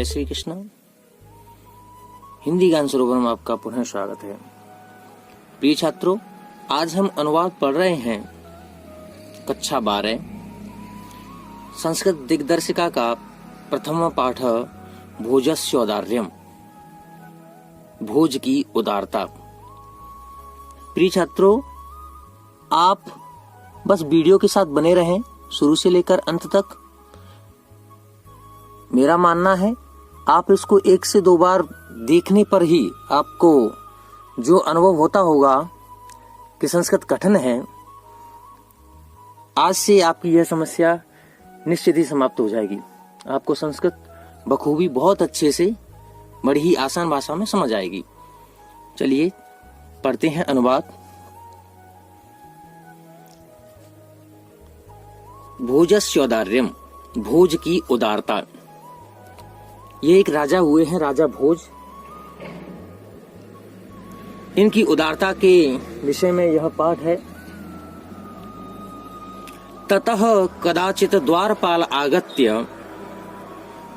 जय श्री कृष्ण। हिंदी ज्ञान सरोवर में आपका पुनः स्वागत है। प्रिय छात्रों, आज हम अनुवाद पढ़ रहे हैं कक्षा 12 संस्कृत दिग्दर्शिका का प्रथम पाठ भोजस्य औदार्यम, भोज की उदारता। प्रिय छात्रों, आप बस वीडियो के साथ बने रहें शुरू से लेकर अंत तक। मेरा मानना है आप इसको 1 से 2 बार देखने पर ही आपको जो अनुभव होता होगा कि संस्कृत कठिन है, आज से आपकी यह समस्या निश्चित ही समाप्त हो जाएगी। आपको संस्कृत बखूबी बहुत अच्छे से बड़ी ही आसान भाषा में समझ आएगी। चलिए पढ़ते हैं अनुवाद। भोजस्य औदार्यम, भोज की उदारता। ये एक राजा हुए हैं, राजा भोज। इनकी उदारता के विषय में यह पाठ है। ततः कदाचित द्वारपाल आगत्य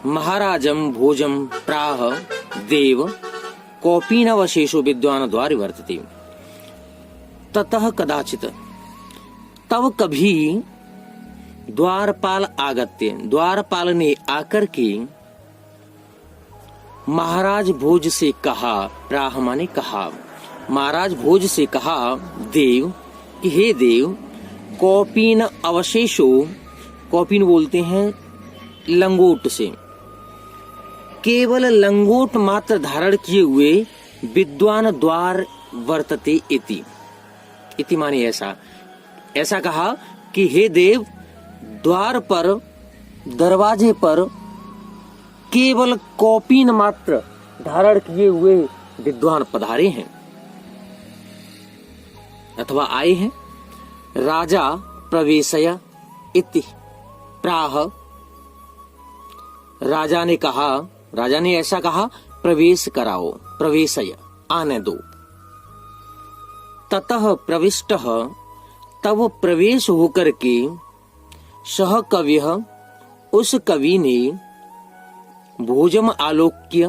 महाराजं भोजं प्राह देव कौपीनवशेषो विद्वान द्वारि वर्तते। ततः कदाचित, तब कभी द्वारपाल आगत्य, द्वारपाल ने आकर के महाराज भोज से कहा, प्राह माने कहा, महाराज भोज से कहा देव कि हे देव, कौपीन अवशेषो, कौपीन बोलते हैं लंगोट से, केवल लंगोट मात्र धारण किए हुए विद्वान द्वार वर्तते इति। इति माने ऐसा कहा कि हे देव, द्वार पर, दरवाजे पर केवल कौपीन मात्र धारण किए हुए विद्वान पधारे हैं अथवा आए हैं। राजा प्रवेशय इति प्राह, राजा ने कहा, राजा ने ऐसा कहा, प्रवेश कराओ, प्रवेशय आने दो। ततः प्रविष्टः, तब प्रवेश होकर के, सह कविः, उस कवि ने, भोजम आलोक्य,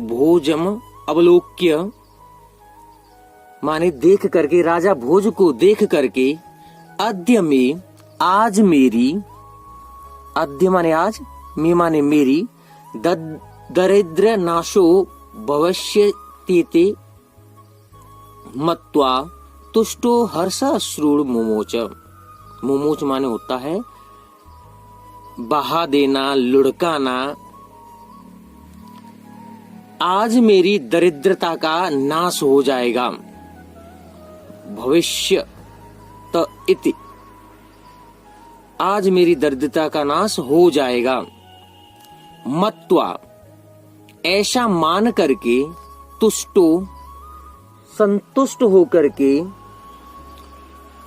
भोजम अवलोक्य माने देख करके, राजा भोज को देख करके, अद्य में, आज मेरी, अद्य माने आज, में माने मेरी, दरिद्र नाशो भविष्यति मत्वा तुष्टो हर्ष अश्रुण मुमोच। मुमोच माने होता है बहा देना, लुढ़काना। आज मेरी दरिद्रता का नाश हो जाएगा। भविष्य त इति, आज मेरी दरिद्रता का नाश हो जाएगा। मत्वा, ऐसा मान करके, तुष्टो, संतुष्ट होकर के,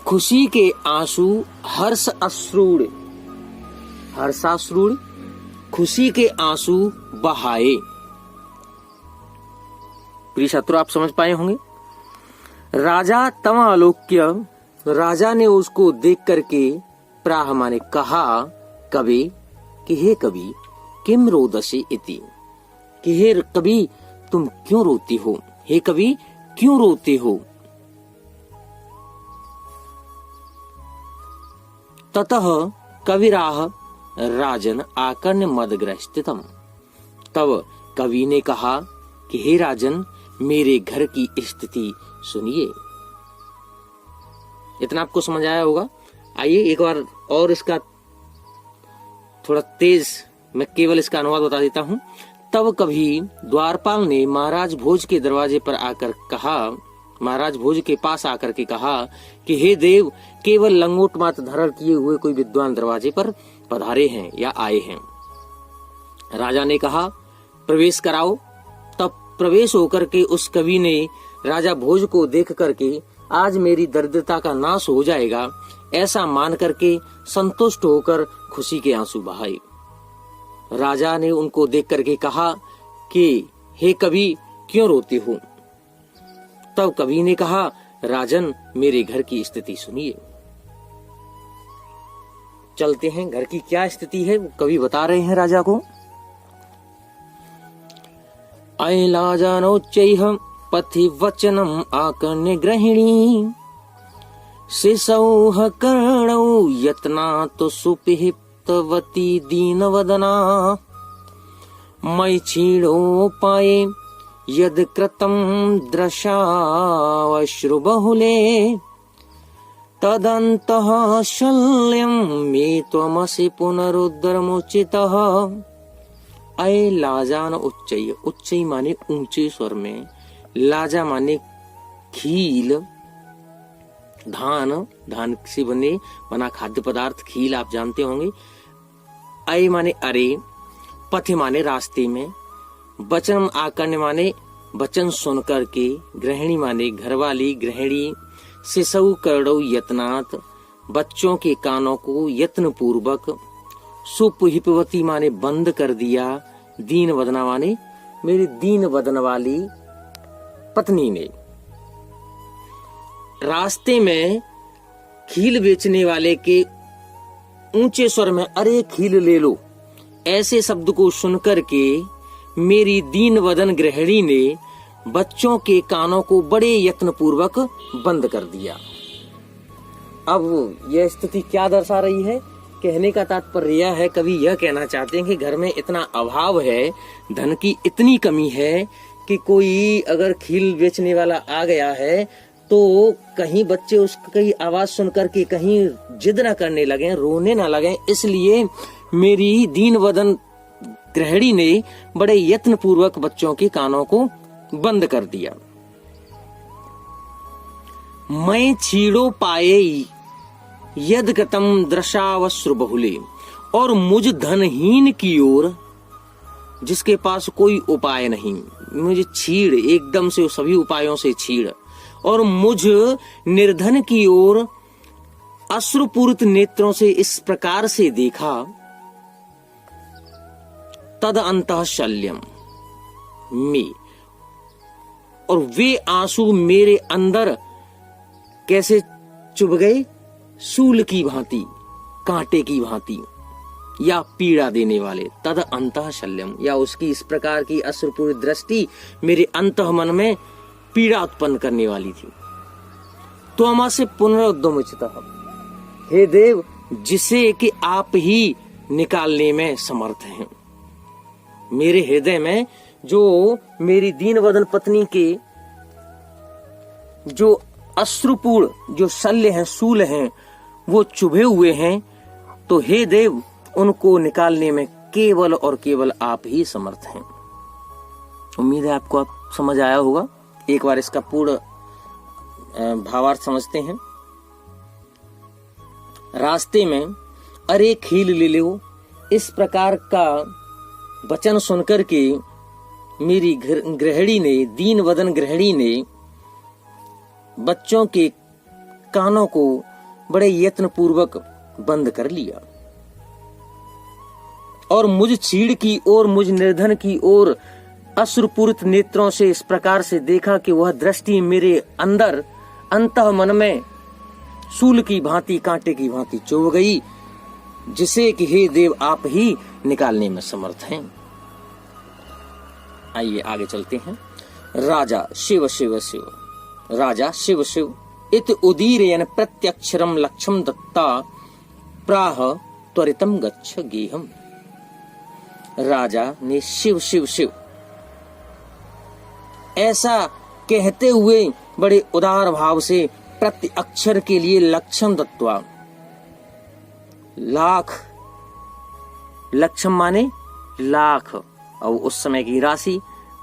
खुशी के आंसू, हर्ष अश्रुण, हर्षाश्रुण, खुशी के आंसू बहाए। प्रिय छात्रों, आप समझ पाए होंगे। राजा तम आलोक्य, राजा ने उसको देख करके, प्राह माने कहा, कवि कि हे कवि, किम रोदसी इति, कि हे कवि तुम क्यों रोती हो, हे कवि क्यों रोते हो। ततः कविराह राजन आकर्ण्य मदग्रस्थितम, तब कवि ने कहा कि हे राजन, मेरे घर की स्थिति सुनिए। इतना आपको समझ आया होगा। आइए एक बार और इसका थोड़ा तेज मैं केवल इसका अनुवाद बता देता हूँ। तब कभी द्वारपाल ने महाराज भोज के दरवाजे पर आकर कहा, महाराज भोज के पास आकर के कहा कि हे देव, केवल लंगोट मात्र धारण किए हुए कोई विद्वान दरवाजे पर पधारे हैं या आए हैं। राजा ने कहा, प्रवेश कराओ। तब प्रवेश होकर के उस कवि ने राजा भोज को देख करके, आज मेरी दरिद्रता का नाश हो जाएगा, ऐसा मान करके संतुष्ट होकर खुशी के आंसू बहाए। राजा ने उनको देख करके कहा कि हे कवि क्यों रोते हो। तब कवि ने कहा, राजन मेरे घर की स्थिति सुनिए। चलते हैं, घर की क्या स्थिति है वो कवि बता रहे हैं राजा को। अयलाजानोच्चैः पथि वचनम् आकर्ण्य गृहिणी शिशौः कर्णौ यत्नात् सुपिहितवती दीनवदना मयि क्षीणोपाये यद् कृतं दृशावश्रुबहुले तदन्तः शल्यं मे त्वमसि पुनरुद्धरमुचितः। अय लाजान उच्चय, उच्चय माने ऊंचे स्वर में, लाजा माने खील, धान, धान से बना खाद्य पदार्थ खील आप जानते होंगे। अय माने अरे, पथ माने रास्ते में, वचन आकर्ण्य माने वचन सुनकर के, गृहिणी माने घरवाली गृहिणी, शिशु कर्णौ यत्नात् बच्चों के कानों को यत्न पूर्वक, सुपुहिपवती माने बंद कर दिया, दीन वदना माने मेरी दीन वदन वाली पत्नी ने। रास्ते में खील बेचने वाले के ऊंचे स्वर में अरे खील ले लो, ऐसे शब्द को सुनकर के मेरी दीन वदन गृहिणी ने बच्चों के कानों को बड़े यत्न पूर्वक बंद कर दिया। अब यह स्थिति क्या दर्शा रही है? कहने का तात्पर्य यह है, कवि यह कहना चाहते हैं कि घर में इतना अभाव है, धन की इतनी कमी है कि कोई अगर खील बेचने वाला आ गया है तो कहीं बच्चे उसकी आवाज सुनकर के कहीं जिद न करने लगे, रोने न लगे, इसलिए मेरी दीन वदन गृहिणी ने बड़े यत्न पूर्वक बच्चों के कानों को बंद कर दिया। मैं छीड़ो पाए यद गतम दृशावश्रु बहुले, और मुझ धनहीन की ओर जिसके पास कोई उपाय नहीं, मुझे छीड़ एकदम से सभी उपायों से छीड़, और मुझ निर्धन की ओर अश्रुपूरित नेत्रों से इस प्रकार से देखा, तद अंतः शल्यम में, और वे आंसू मेरे अंदर कैसे चुभ गए, शूल की भांति, कांटे की भांति, या पीड़ा देने वाले। तद अंतः शल्यम, या उसकी इस प्रकार की अश्रुपूरित दृष्टि मेरे अंतः मन में पीड़ा उत्पन्न करने वाली थी। त्वमा से पुनरुद्धमुचितः, हे देव जिसे कि आप ही निकालने में समर्थ हैं। मेरे हृदय में जो मेरी दीनवदन पत्नी के जो अश्रुपूर्ण जो शल्य हैं, शूल हैं, वो चुभे हुए हैं, तो हे देव उनको निकालने में केवल और केवल आप ही समर्थ हैं। उम्मीद है आपको आप समझ आया होगा। एक बार इसका पूर्ण भावार्थ समझते हैं। रास्ते में अरे खील ले लो, इस प्रकार का वचन सुनकर के मेरी गृहिणी ने, दीन वदन गृहिणी ने बच्चों के कानों को बड़े यत्न पूर्वक बंद कर लिया, और मुझ छीड़ की ओर, मुझ निर्धन की ओर अश्रुपूरित नेत्रों से इस प्रकार से देखा कि वह दृष्टि मेरे अंदर अंतः मन में शूल की भांति, कांटे की भांति चुभ गई, जिसे कि हे देव आप ही निकालने में समर्थ हैं। आइए आगे चलते हैं। राजा शिव शिव शिव, राजा शिव शिव इत उदीरयन प्रत्यक्षरम लक्ष्यम दत्ता प्राह त्वरितम गच्छ गेहम। राजा ने शिव शिव शिव ऐसा कहते हुए बड़े उदार भाव से प्रति अक्षर के लिए लक्षम दत्वा, लाख, लक्षम माने लाख, और उस समय की राशि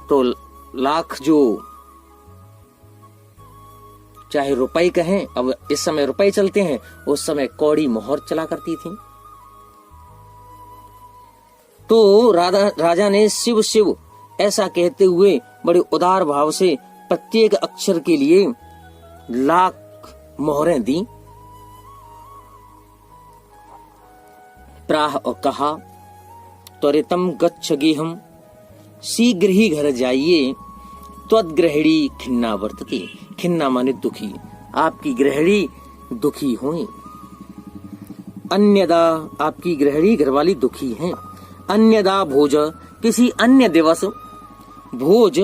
तो लाख, जो चाहे रुपए कहें, अब इस समय रुपए चलते हैं, उस समय कौड़ी मोहर चला करती थी। तो राजा ने शिव शिव ऐसा कहते हुए बड़े उदार भाव से प्रत्येक अक्षर के लिए लाख मोहरें दी। प्राह और कहा, त्वरितम गच्छ गेहम, शीघ्र ही घर जाइए, त्वद्गृहिणी खिन्ना वर्तते, खिन्ना माने दुखी, आपकी गृहिणी दुखी हुई। अन्यदा, आपकी गृहिणी घरवाली दुखी हैं। अन्यदा भोज, किसी अन्य दिवस भोज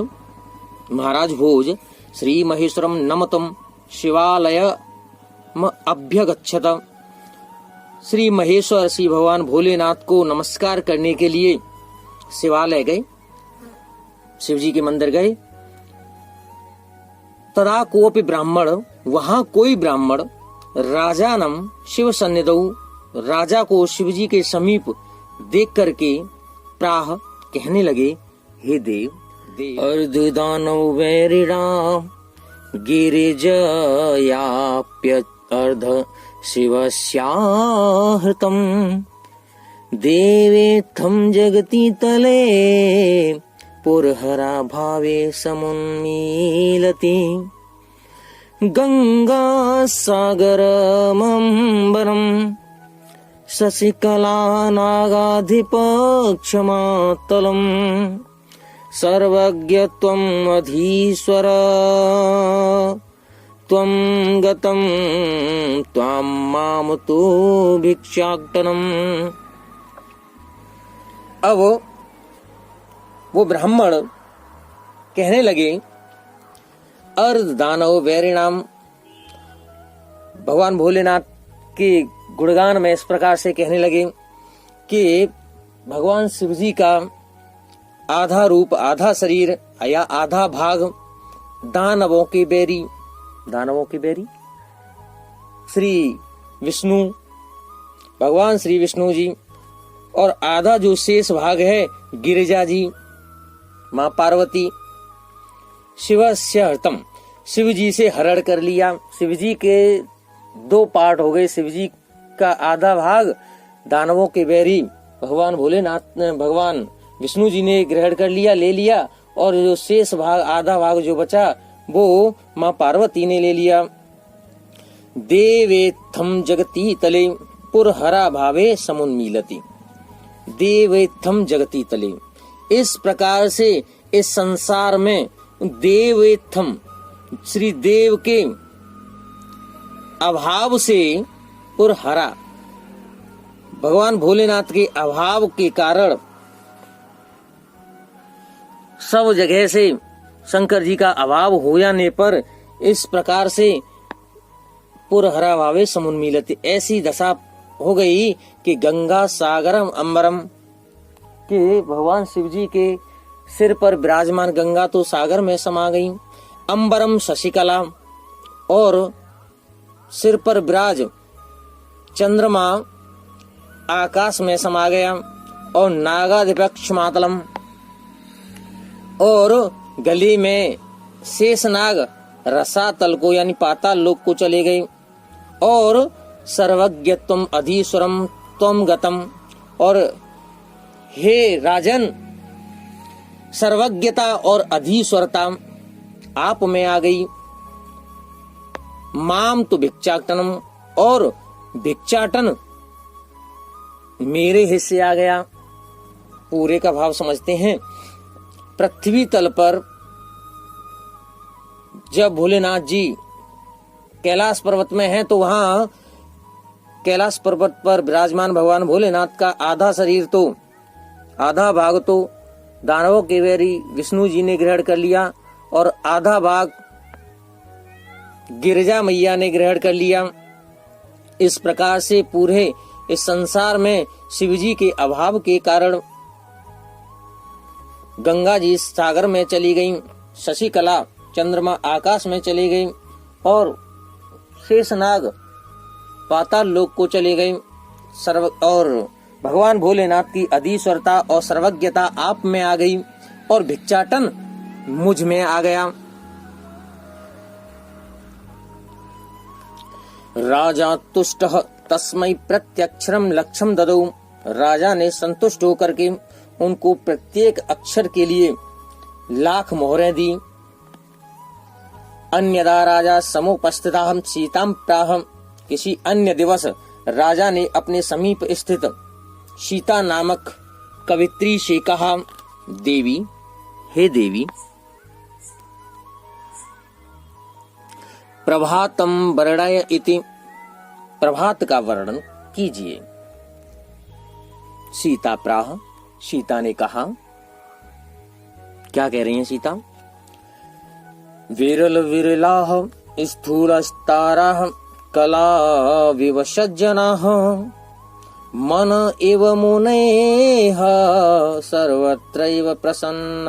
महाराज भोज श्री महेश्वरम नमतम शिवालय अभ्यगच्छत। श्री महेश्वर श्री भगवान भोलेनाथ को नमस्कार करने के लिए शिवालय गए, शिव जी के मंदिर गए। तदा कोपि ब्राह्मण, वहां कोई ब्राह्मण राजानम शिव सन्निधौ, राजा को शिव जी के समीप देख करके प्राह कहने लगे, हे देव, अर्धदानव वैरिणाम गिरिजयाप्य अर्ध शिवस्याहृतम देवेत्थं जगति तले पुरहरा भावे समुन्मीलति गंगा सागरमंबरम शशिकला नागाधिपक्षमातलम सर्वज्ञ त्वं अधीश्वर त्वं गतं त्वां माम तो भिक्षाटनम। अब वो ब्राह्मण कहने लगे, अर्ध दानव वैरिणाम, भगवान भोलेनाथ के गुणगान में इस प्रकार से कहने लगे कि भगवान शिव जी का आधा रूप, आधा शरीर या आधा भाग दानवों के बैरी श्री विष्णु, भगवान श्री विष्णु जी, और आधा जो शेष भाग है गिरिजा जी माँ पार्वती। शिवस्य हृतम, शिव जी से हरण कर लिया। शिव जी के दो पार्ट हो गए, शिव जी का आधा भाग दानवों के बैरी भगवान भोलेनाथ ने, भगवान विष्णु जी ने ग्रहण कर लिया, ले लिया, और जो शेष भाग, आधा भाग जो बचा वो माँ पार्वती ने ले लिया। देवेत्थम जगती तले पुरहरा भावे समुन्मीलति, देवेत्थम जगती तले, इस प्रकार से इस संसार में देवेत्थम, श्री देव के अभाव से पुरहरा, भगवान भोलेनाथ के अभाव के कारण सब जगह से शंकर जी का अभाव हो जाने पर इस प्रकार से पुरहरा भावे समुन्मीलति, ऐसी दशा हो गई कि गंगा सागरम अंबरम, कि भगवान शिव जी के सिर पर विराजमान गंगा तो सागर में समा गई। अंबरम शशिकला, और सिर पर विराज चंद्रमा आकाश में समा गया। और नागाधिपक्ष मातलम, और गली में शेषनाग रसातल को यानी पाताल लोक को चले गई। और सर्वज्ञ त्वं अधीश्वरम त्वं गतम, और हे राजन, सर्वज्ञता और अधीश्वरता आप में आ गई। माम तो भिक्षाटनम, और भिक्षाटन मेरे हिस्से आ गया। पूरे का भाव समझते हैं। पृथ्वी तल पर जब भोलेनाथ जी कैलाश पर्वत में हैं, तो वहां कैलाश पर्वत पर विराजमान भगवान भोलेनाथ का आधा शरीर तो, आधा भाग तो दानवों के वैरी विष्णु जी ने ग्रहण कर लिया, और आधा भाग गिरिजा मैया ने ग्रहण कर लिया। इस प्रकार से पूरे इस संसार में शिव जी के अभाव के कारण गंगा जी सागर में चली गई, शशिकला चंद्रमा आकाश में चली गई, और शेषनाग पाताल लोक को चले गई। और भगवान भोलेनाथ की अधीश्वरता और सर्वज्ञता आप में आ गई, और भिक्षाटन मुझ में आ गया। राजा तुष्ट तस्मै प्रत्यक्षरम लक्ष्यम ददौ, राजा ने संतुष्ट होकर के उनको प्रत्येक अक्षर के लिए लाख मोहरें दी। अन्यदा राजा समुपस्थिता सीताम प्राह, किसी अन्य दिवस राजा ने अपने समीप स्थित सीता नामक कवित्री से कहा, देवी, हे देवी, प्रभातम वर्णय इति, प्रभात का वर्णन कीजिए। सीता प्राह, सीता ने कहा, क्या कह रही हैं सीता? विरल विरलाः स्थूलस्ताराः कला विवसज्जनाः मन एव मुनेः सर्वत्रैव प्रसन्न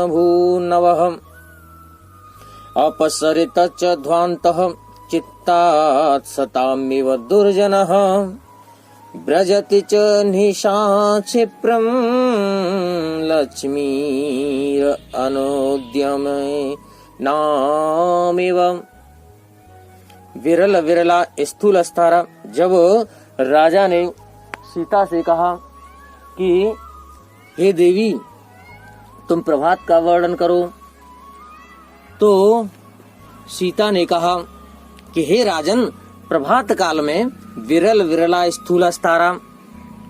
भूनवः अपसरित च ध्वान्तः चित्तात् सतामिव दुर्जनः व्रजति च निशाक्षिप्रं लक्ष्मीर अनुद्यमे नामिव। विरल विरला स्थूल स्थारा। जब राजा ने सीता से कहा कि हे देवी तुम प्रभात का वर्णन करो, तो सीता ने कहा कि हे राजन, प्रभात काल में विरल विरला स्थूल तारा,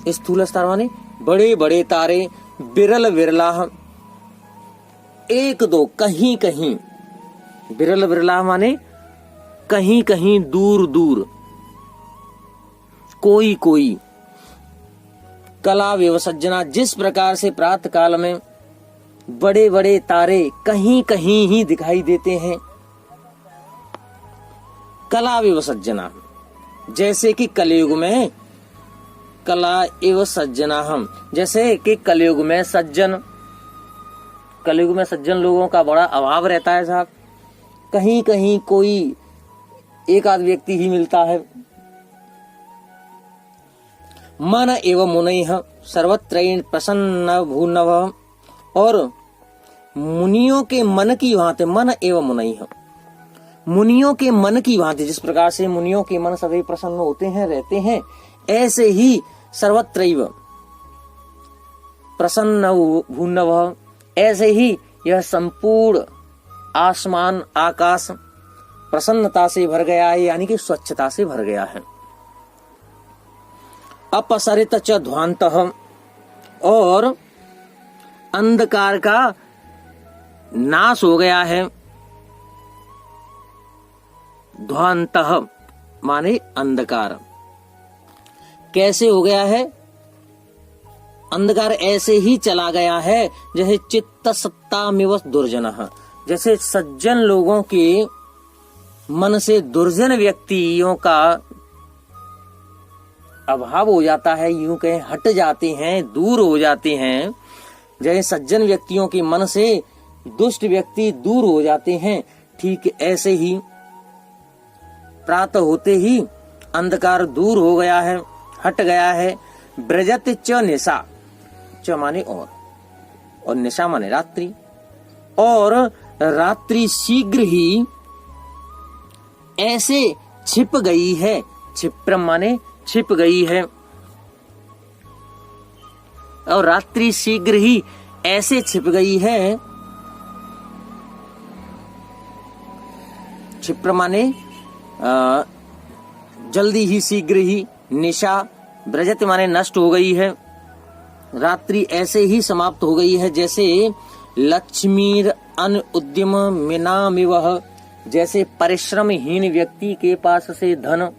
स्थूल तारा माने बड़े बड़े तारे, विरल विरला एक दो, कहीं कहीं, विरल विरला माने कहीं कहीं, दूर दूर, कोई कोई। कला विवसज्जना, जिस प्रकार से प्रातः काल में बड़े बड़े तारे कहीं कहीं ही दिखाई देते हैं, कला विवसज्जना, जैसे कि कलयुग में कला एवं सज्जना, हम जैसे कि कलयुग में सज्जन लोगों का बड़ा अभाव रहता है साहब, कहीं कहीं कोई एक आध व्यक्ति ही मिलता है। मन एवं मुनैः सर्वत्र प्रसन्न भूनव, और मुनियों के मन की भांति, मन एवं मुनैः, मुनियों के मन की भांति, जिस प्रकार से मुनियों के मन सदैव प्रसन्न होते हैं, रहते हैं, ऐसे ही सर्वत्रैव प्रसन्न भूनव, ऐसे ही यह संपूर्ण आसमान आकाश प्रसन्नता से भर गया है, यानी कि स्वच्छता से भर गया है। अपसरित च ध्वान्तः, और अंधकार का नाश हो गया है। ध्वान्तः माने अंधकार। कैसे हो गया है? अंधकार ऐसे ही चला गया है जैसे चित्त सत्तामिव दुर्जनः, जैसे सज्जन लोगों के मन से दुर्जन व्यक्तियों का अभाव हो जाता है, यूं कहें हट जाते हैं, दूर हो जाते हैं। जैसे सज्जन व्यक्तियों के मन से दुष्ट व्यक्ति दूर हो जाते हैं, ठीक ऐसे ही प्रातः होते ही अंधकार दूर हो गया है, हट गया है। ब्रजत च निशा, च माने और निशा माने रात्रि, और रात्रि शीघ्र ही ऐसे छिप गई है। क्षिप्रम माने छिप गई है, और रात्रि शीघ्र ही ऐसे छिप गई है। क्षिप्र माने जल्दी ही, शीघ्र ही। निशा ब्रजत माने नष्ट हो गई है। रात्रि ऐसे ही समाप्त हो गई है जैसे लक्ष्मीर अन उद्यम मिनामिवह, जैसे परिश्रमहीन व्यक्ति के पास से धन,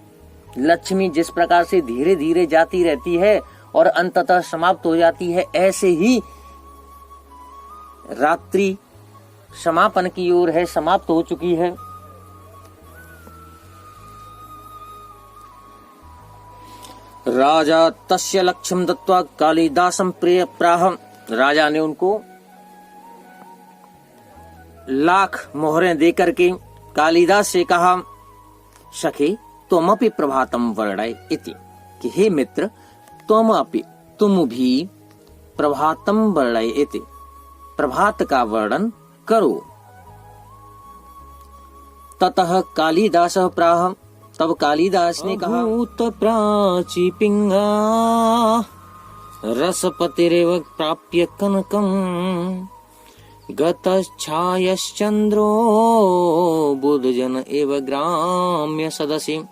लक्ष्मी जिस प्रकार से धीरे धीरे जाती रहती है और अंततः समाप्त हो जाती है, ऐसे ही रात्रि समापन की ओर है, समाप्त हो चुकी है। राजा तस्य लक्ष्यम दत्वा कालिदासं प्रिय प्राह, राजा ने उनको लाख मोहरें देकर के कालिदास से कहा, सखे त्वमपि प्रभातम वर्णय इति, कि हे मित्र तुम भी प्रभातम वर्णय इति, प्रभात का वर्णन करो। ततः कालिदास प्राह, तब कालिदास ने कहा, भूत प्राची पिंगा रसपतिरेव प्राप्य कनकम गतच्छायश्चंद्रो बुधजन एव ग्राम्य सदसि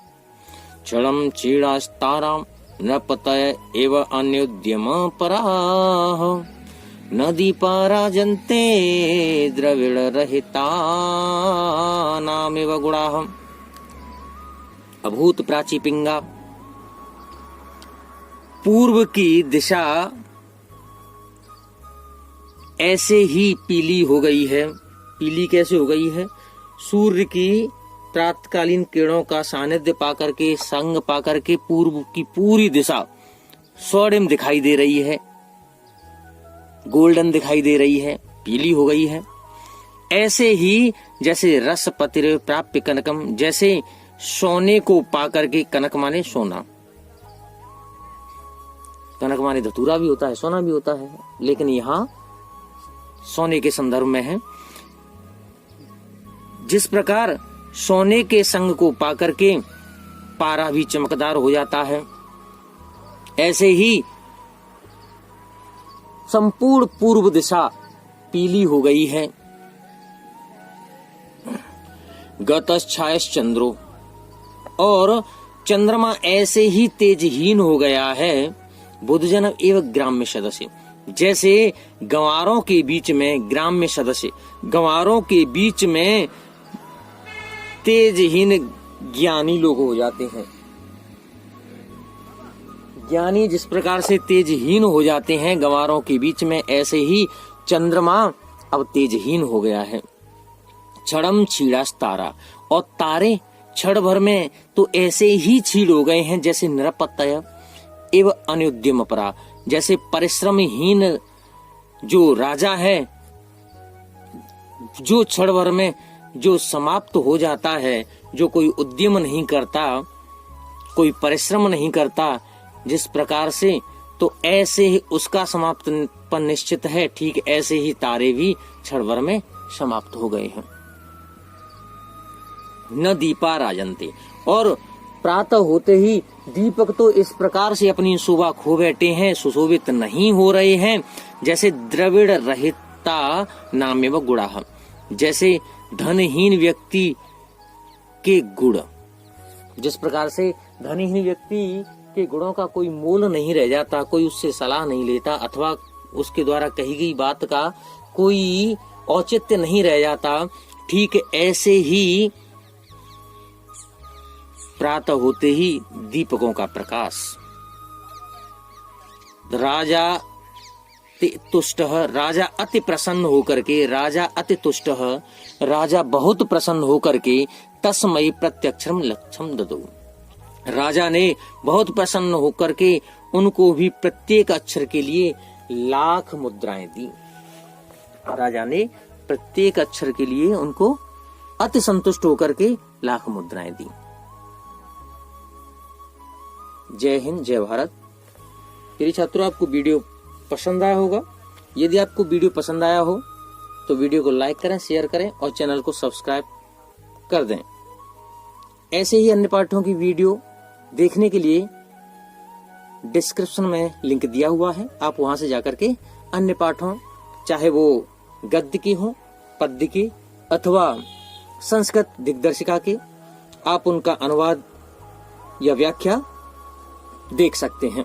क्षणं चीडास्तारां नपतय एव अन्योद्यम पराः नदी पराजन्ते द्रविड़ रहिता नामेव गुणाः। अभूत प्राची पिंगा, पूर्व की दिशा ऐसे ही पीली हो गई है। पीली कैसे हो गई है? सूर्य की प्रातकालीन किरणों का सानिध्य पाकर के, संग पाकर के पूर्व की पूरी दिशा स्वर्णिम दिखाई दे रही है, गोल्डन दिखाई दे रही है, पीली हो गई है। ऐसे ही जैसे रस पतिर प्राप्य कनकम, जैसे सोने को पाकर के, कनक माने सोना, कनक माने धतूरा भी होता है, सोना भी होता है, लेकिन यहाँ सोने के संदर्भ में है। जिस प्रकार सोने के संग को पाकर के पारा भी चमकदार हो जाता है, ऐसे ही संपूर्ण पूर्व दिशा पीली हो गई है। गतश्छायश्च चंद्रो, और चंद्रमा ऐसे ही तेजहीन हो गया है। बुधजन एवं ग्राम्य सदस्य, जैसे गंवारों के बीच में, ग्राम्य सदस्य गंवारों के बीच में तेजहीन ज्ञानी लोग हो जाते हैं। ज्ञानी जिस प्रकार से तेजहीन हो जाते हैं गंवारों के बीच में, ऐसे ही चंद्रमा अब तेजहीन हो गया है। क्षणम छीड़ास तारा, और तारे क्षण भर में तो ऐसे ही छीड़ हो गए हैं जैसे निरपतय एवं अनुद्यम परा, जैसे परिश्रमहीन जो राजा है, जो क्षण भर में जो समाप्त हो जाता है, जो कोई उद्यम नहीं करता, कोई परिश्रम नहीं करता, जिस प्रकार से, तो ऐसे ही उसका समाप्तपन निश्चित है। ठीक ऐसे ही तारे भी क्षण भर में समाप्त हो गए हैं। न दीपा राजन्ते, और प्रातः होते ही दीपक तो इस प्रकार से अपनी शोभा खो बैठे हैं, सुशोभित नहीं हो रहे हैं, जैसे द्रविड़ रहिता नामेव गुणाः, जैसे धनहीन व्यक्ति के गुण, जिस प्रकार से धनहीन व्यक्ति के गुणों का कोई मोल नहीं रह जाता, कोई उससे सलाह नहीं लेता, अथवा उसके द्वारा कही गई बात का कोई औचित्य नहीं रह जाता, ठीक ऐसे ही प्रातः होते ही दीपकों का प्रकाश। राजा तुष्ट, राजा अति प्रसन्न होकर के, राजा अति तुष्ट, राजा बहुत प्रसन्न होकर के, तस्मयि प्रत्यक्षरम लक्षम ददौ, राजा ने बहुत प्रसन्न होकर के उनको भी प्रत्येक अक्षर के लिए लाख मुद्राएं दी। राजा ने प्रत्येक अक्षर के लिए उनको अति संतुष्ट होकर के लाख मुद्राएं दी। जय हिंद, जय भारत। प्रिय छात्रों, आपको वीडियो पसंद आया होगा। यदि आपको वीडियो पसंद आया हो तो वीडियो को लाइक करें, शेयर करें और चैनल को सब्सक्राइब कर दें। ऐसे ही अन्य पाठों की वीडियो देखने के लिए डिस्क्रिप्शन में लिंक दिया हुआ है, आप वहां से जाकर के अन्य पाठों, चाहे वो गद्य की हो, पद्य की अथवा संस्कृत दिग्दर्शिका के, आप उनका अनुवाद या व्याख्या देख सकते हैं।